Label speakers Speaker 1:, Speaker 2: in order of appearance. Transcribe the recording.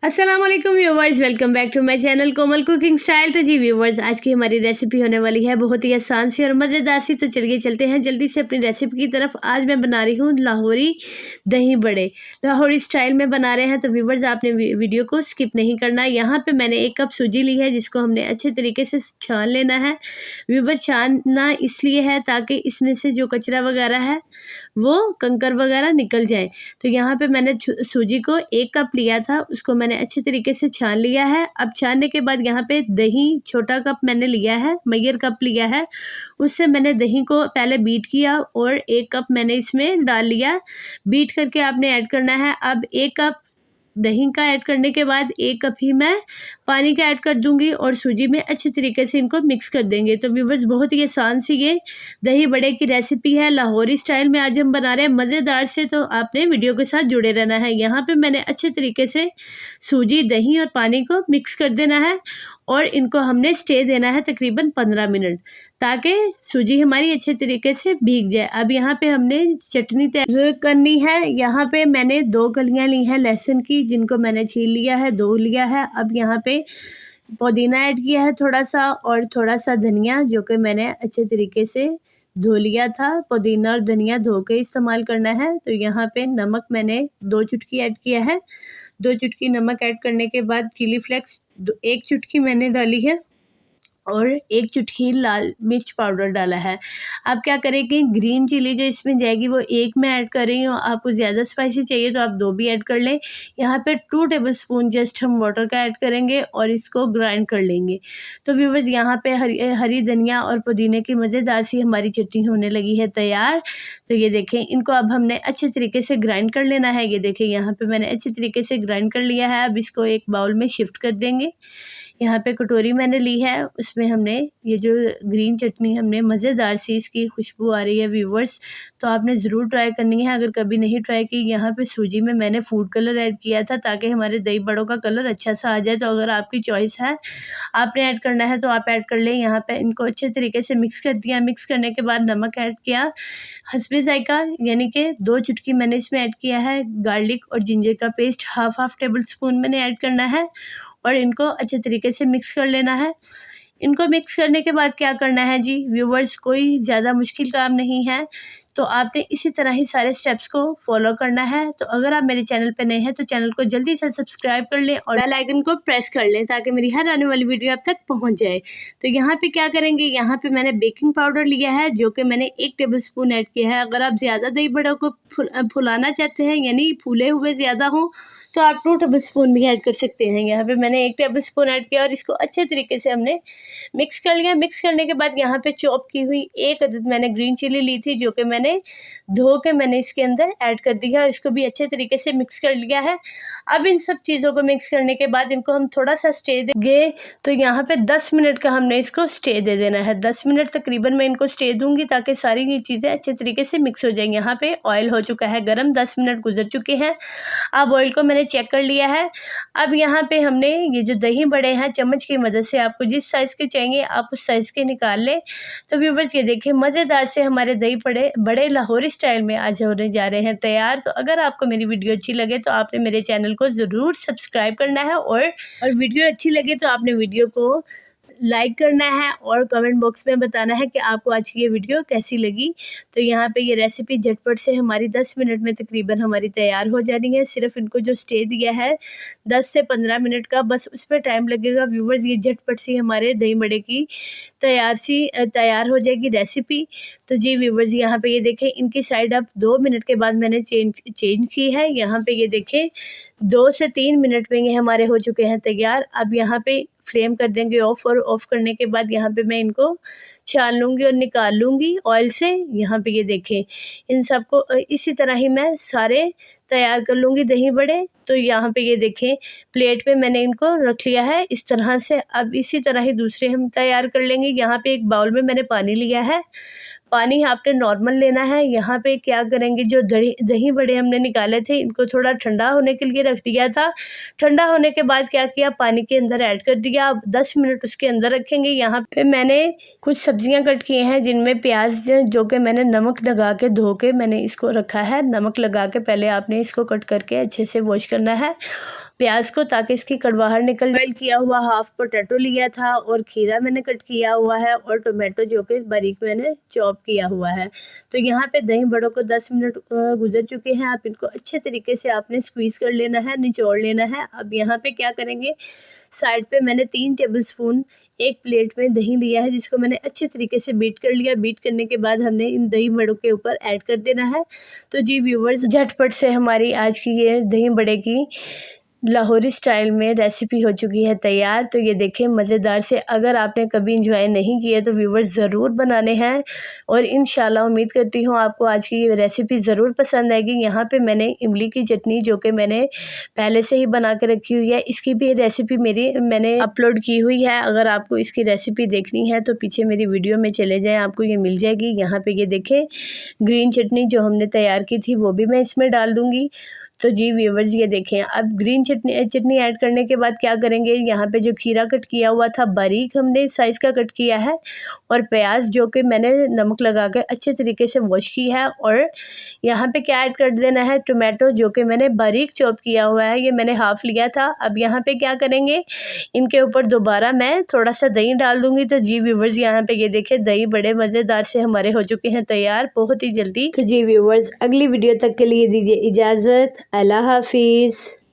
Speaker 1: अस्सलाम वालेकुम viewers, welcome back to my channel Komal cooking style. तो जी व्यूवर्स, आज की हमारी रेसिपी होने वाली है बहुत ही आसान सी और मज़ेदार सी। तो चलिए चलते हैं जल्दी से अपनी रेसिपी की तरफ। आज मैं बना रही हूँ लाहौरी दही बड़े, लाहौरी स्टाइल में बना रहे हैं। तो व्यूवर्स, आपने वीडियो को स्किप नहीं करना है। यहाँ पे मैंने 1 कप सूजी ली है जिसको हमने अच्छे तरीके से छान लेना है। व्यूवर्स, छानना इसलिए है ताकि इसमें से जो कचरा वगैरह है वो कंकर वगैरह निकल जाए। तो यहाँ पे मैंने सूजी को 1 कप लिया था, उसको मैंने अच्छे तरीके से छान लिया है। अब छानने के बाद यहाँ पे दही छोटा कप मैंने लिया है, मय्यर कप लिया है, उससे मैंने दही को पहले बीट किया और 1 कप मैंने इसमें डाल लिया। बीट करके आपने ऐड करना है। अब 1 कप दही का ऐड करने के बाद 1 कप ही मैं पानी का ऐड कर दूंगी और सूजी में अच्छे तरीके से इनको मिक्स कर देंगे। तो व्यूवर्स, बहुत ही आसान सी ये दही बड़े की रेसिपी है, लाहौरी स्टाइल में आज हम बना रहे हैं मज़ेदार से। तो आपने वीडियो के साथ जुड़े रहना है। यहाँ पे मैंने अच्छे तरीके से सूजी, दही और पानी को मिक्स कर देना है और इनको हमने स्टे देना है तकरीबन 15 मिनट, ताकि सूजी हमारी अच्छे तरीके से भीग जाए। अब यहाँ पे हमने चटनी तैयार करनी है। यहाँ पे मैंने 2 कलियाँ ली हैं लहसुन की, जिनको मैंने छील लिया है, धो लिया है। अब यहाँ पे पुदीना ऐड किया है थोड़ा सा, और थोड़ा सा धनिया जो कि मैंने अच्छे तरीके से धो लिया था। पुदीना और धनिया धो के इस्तेमाल करना है। तो यहाँ पे नमक मैंने 2 चुटकी ऐड किया है। 2 चुटकी नमक ऐड करने के बाद चिली फ्लेक्स 1 चुटकी मैंने डाली है और 1 चुटकी लाल मिर्च पाउडर डाला है। आप क्या करेंगे, ग्रीन चिली जो इसमें जाएगी वो 1 मैं ऐड कर रही हूँ। आपको ज़्यादा स्पाइसी चाहिए तो आप 2 भी ऐड कर लें। यहाँ पे 2 टेबलस्पून जस्ट हम वाटर का ऐड करेंगे और इसको ग्राइंड कर लेंगे। तो व्यूवर्स, यहाँ पे हरी धनिया और पुदीने की मज़ेदार सी हमारी चटनी होने लगी है तैयार। तो ये देखें, इनको अब हमने अच्छे तरीके से ग्राइंड कर लेना है। ये देखें, यहाँ पे मैंने अच्छे तरीके से ग्राइंड कर लिया है। अब इसको एक बाउल में शिफ्ट कर देंगे। यहाँ पे कटोरी मैंने ली है, उसमें हमने ये जो ग्रीन चटनी हमने मज़ेदार सी इसकी खुशबू आ रही है व्यूवर्स, तो आपने ज़रूर ट्राई करनी है अगर कभी नहीं ट्राई की। यहाँ पे सूजी में मैंने फूड कलर ऐड किया था ताकि हमारे दही बड़ों का कलर अच्छा सा आ जाए। तो अगर आपकी चॉइस है, आपने ऐड करना है तो आप ऐड कर लें। यहाँ पे इनको अच्छे तरीके से मिक्स कर दिया। मिक्स करने के बाद नमक ऐड किया हस्बे ज़ायका, यानी कि 2 चुटकी मैंने इसमें ऐड किया है। गार्लिक और जिंजर का पेस्ट हाफ टेबल स्पून मैंने ऐड करना है और इनको अच्छे तरीके से मिक्स कर लेना है। इनको मिक्स करने के बाद क्या करना है जी व्यूवर्स, कोई ज़्यादा मुश्किल काम नहीं है। तो आपने इसी तरह ही सारे स्टेप्स को फॉलो करना है। तो अगर आप मेरे चैनल पे नए हैं तो चैनल को जल्दी से सब्सक्राइब कर लें और बेल आइकन को प्रेस कर लें ताकि मेरी हर आने वाली वीडियो आप तक पहुंच जाए। तो यहाँ पे क्या करेंगे, यहाँ पे मैंने बेकिंग पाउडर लिया है जो कि मैंने 1 टेबलस्पून ऐड किया है। अगर आप ज़्यादा दही बड़ों को फुलाना चाहते हैं, यानी फूले हुए ज़्यादा हों, तो आप 2 टेबलस्पून भी ऐड कर सकते हैं। यहाँ पे मैंने 1 टेबलस्पून ऐड किया और इसको अच्छे तरीके से हमने मिक्स कर लिया। मिक्स करने के बाद यहाँ पे चॉप की हुई 1 अदद मैंने ग्रीन चिली ली थी जो कि मैंने धो के मैंने इसके अंदर ऐड कर दिया और इसको भी अच्छे तरीके से मिक्स कर लिया है। अब इन सब चीज़ों को मिक्स करने के बाद इनको हम थोड़ा सा स्टे देंगे। तो यहाँ पे 10 मिनट का हमने इसको स्टे दे देना है। 10 मिनट तकरीबन मैं इनको स्टे दूंगी ताकि सारी ये चीज़ें अच्छे तरीके से मिक्स हो जाएंगी। यहाँ पे ऑयल हो चुका है गर्म, 10 मिनट गुजर चुके हैं। अब ऑयल को मैंने चेक कर लिया है। अब यहाँ पे हमने ये जो दही बड़े हैं, चम्मच की मदद से आपको जिस साइज़ के चाहिए आप उस साइज़ के निकाल लें। तो व्यूवर्स, ये देखिए मज़ेदार से हमारे दही बड़े लाहौरी स्टाइल में आज होने जा रहे हैं तैयार। तो अगर आपको मेरी वीडियो अच्छी लगे तो आपने मेरे चैनल को ज़रूर सब्सक्राइब करना है और वीडियो अच्छी लगे तो आपने वीडियो को लाइक करना है और कमेंट बॉक्स में बताना है कि आपको आज की ये वीडियो कैसी लगी। तो यहाँ पे ये रेसिपी झटपट से हमारी 10 मिनट में तकरीबन हमारी तैयार हो जानी है। सिर्फ इनको जो स्टे दिया है 10 से 15 मिनट का, बस उस पर टाइम लगेगा व्यूवर्स। ये झटपट सी हमारे दही बड़े की तैयार हो जाएगी रेसिपी। तो जी व्यूवर्स, यहाँ पे ये देखें, इनकी साइड अब 2 मिनट के बाद मैंने चेंज की है। यहाँ पे ये देखें 2 से 3 मिनट में ये हमारे हो चुके हैं तैयार। अब यहाँ पे फ्लेम कर देंगे ऑफ और ऑफ करने के बाद यहाँ पे मैं इनको छान लूँगी और निकाल लूँगी ऑयल से। यहाँ पे ये देखें, इन सबको इसी तरह ही मैं सारे तैयार कर लूँगी दही बड़े। तो यहाँ पे ये देखें, प्लेट पे मैंने इनको रख लिया है इस तरह से। अब इसी तरह ही दूसरे हम तैयार कर लेंगे। यहाँ पे एक बाउल में मैंने पानी लिया है। पानी आपने नॉर्मल लेना है। यहाँ पे क्या करेंगे, जो दही बड़े हमने निकाले थे इनको थोड़ा ठंडा होने के लिए रख दिया था। ठंडा होने के बाद क्या किया, पानी के अंदर ऐड कर दिया। अब 10 मिनट उसके अंदर रखेंगे। यहाँ पे मैंने कुछ सब्जियां कट किए हैं, जिनमें प्याज जो कि मैंने नमक लगा के धो के मैंने इसको रखा है। नमक लगा के पहले आपने इसको कट करके अच्छे से वॉश करना है प्याज को ताकि इसकी कड़वाहट निकल जाए। बॉयल किया हुआ हाफ पोटैटो लिया था और खीरा मैंने कट किया हुआ है और टोमेटो जो कि बारीक मैंने चॉप किया हुआ है। तो यहाँ पे दही बड़ों को 10 मिनट गुजर चुके हैं। आप इनको अच्छे तरीके से आपने स्क्वीज़ कर लेना है, निचोड़ लेना है। अब यहाँ पे क्या करेंगे, साइड पे मैंने 3 टेबलस्पून एक प्लेट में दही लिया है, जिसको मैंने अच्छे तरीके से बीट कर लिया। बीट करने के बाद हमने इन दही बड़ों के ऊपर ऐड कर देना है। तो जी व्यूवर्स, झटपट से हमारी आज की ये दही बड़े की लाहौरी स्टाइल में रेसिपी हो चुकी है तैयार। तो ये देखें मज़ेदार से, अगर आपने कभी इंजॉय नहीं किया तो व्यूवर्स ज़रूर बनाने हैं और इंशाल्लाह उम्मीद करती हूँ आपको आज की ये रेसिपी ज़रूर पसंद आएगी। यहाँ पे मैंने इमली की चटनी जो कि मैंने पहले से ही बना के रखी हुई है, इसकी भी रेसिपी मैंने अपलोड की हुई है। अगर आपको इसकी रेसिपी देखनी है तो पीछे मेरी वीडियो में चले जाएँ, आपको ये मिल जाएगी। यहाँ पर ये देखें ग्रीन चटनी जो हमने तैयार की थी वो भी मैं इसमें डाल दूँगी। तो जी व्यूवर्स, ये देखें अब ग्रीन चटनी ऐड करने के बाद क्या करेंगे, यहाँ पे जो खीरा कट किया हुआ था बारीक हमने साइज़ का कट किया है और प्याज जो कि मैंने नमक लगा के अच्छे तरीके से वॉश की है। और यहाँ पे क्या ऐड कर देना है, टोमेटो जो कि मैंने बारीक चॉप किया हुआ है, ये मैंने हाफ़ लिया था। अब यहाँ पे क्या करेंगे, इनके ऊपर दोबारा मैं थोड़ा सा दही डाल दूँगी। तो जी व्यूवर्स, यहाँ पे ये देखें दही बड़े मज़ेदार से हमारे हो चुके हैं तैयार बहुत ही जल्दी। तो जी व्यूवर्स, अगली वीडियो तक के लिए दीजिए इजाज़त। अल्लाह हाफिज़।